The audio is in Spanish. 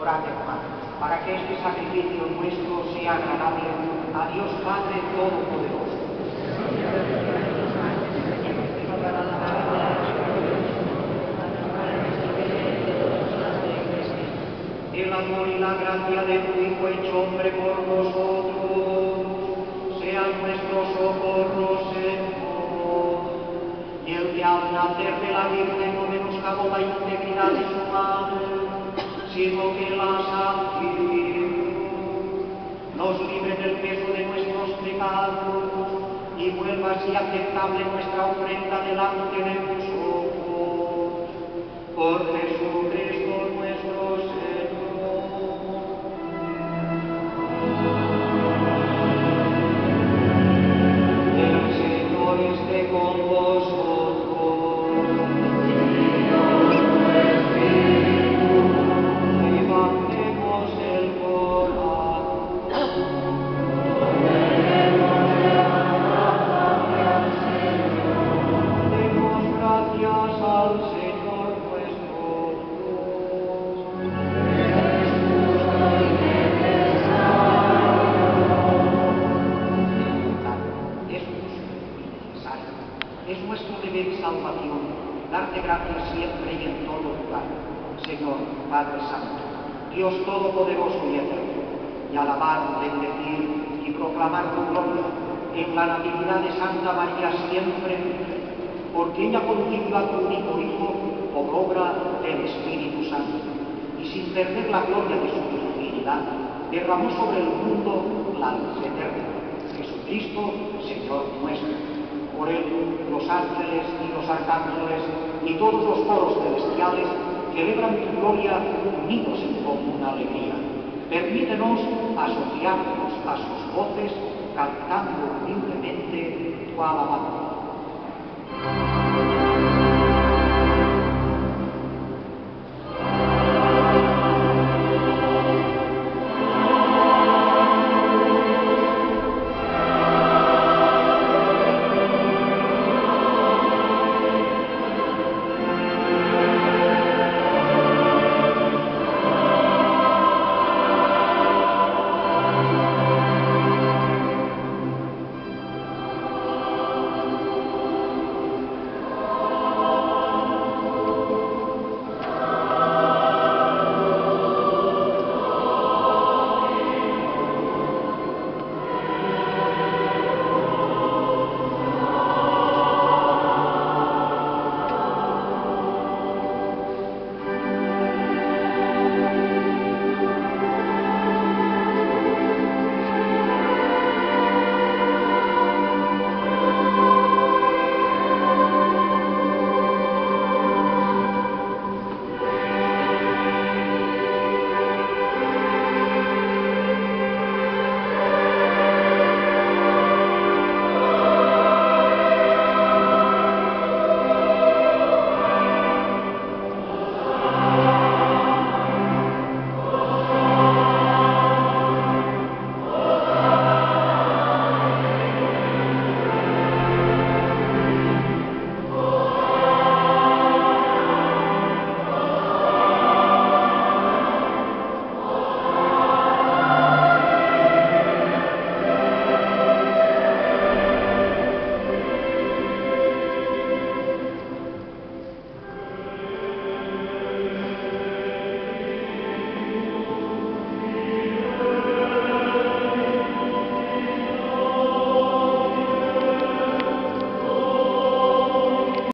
Orad, hermanos, para que este sacrificio nuestro sea agradable a Dios Padre Todopoderoso. El amor y la gracia de tu Hijo hecho hombre por nosotros sean nuestro socorro, Señor. Y el que al nacer de la Virgen no menoscabó la integridad de su madre, sino que la santificó, nos libre del peso de nuestros pecados y vuelva así aceptable nuestra ofrenda delante de vosotros. Por Jesucristo nuestro Señor. El Señor esté con vosotros. Levantemos el corazón. Demos gracias al Señor nuestro Dios. Es justo y necesario. Es nuestro deber y salvación darte gracias siempre y en todo lugar, Señor Padre Santo, Dios Todopoderoso y Eterno, y alabar, bendecir y proclamar tu gloria en la Natividad de Santa María siempre, porque ella concibió a tu único Hijo por obra del Espíritu Santo, y sin perder la gloria de su divinidad, derramó sobre el mundo la luz eterna, Jesucristo, Señor nuestro. Por él, los ángeles y los arcángeles y todos los coros celestiales celebran tu gloria unidos en común alegría. Permítenos asociarnos a sus voces cantando humildemente tu alabanza.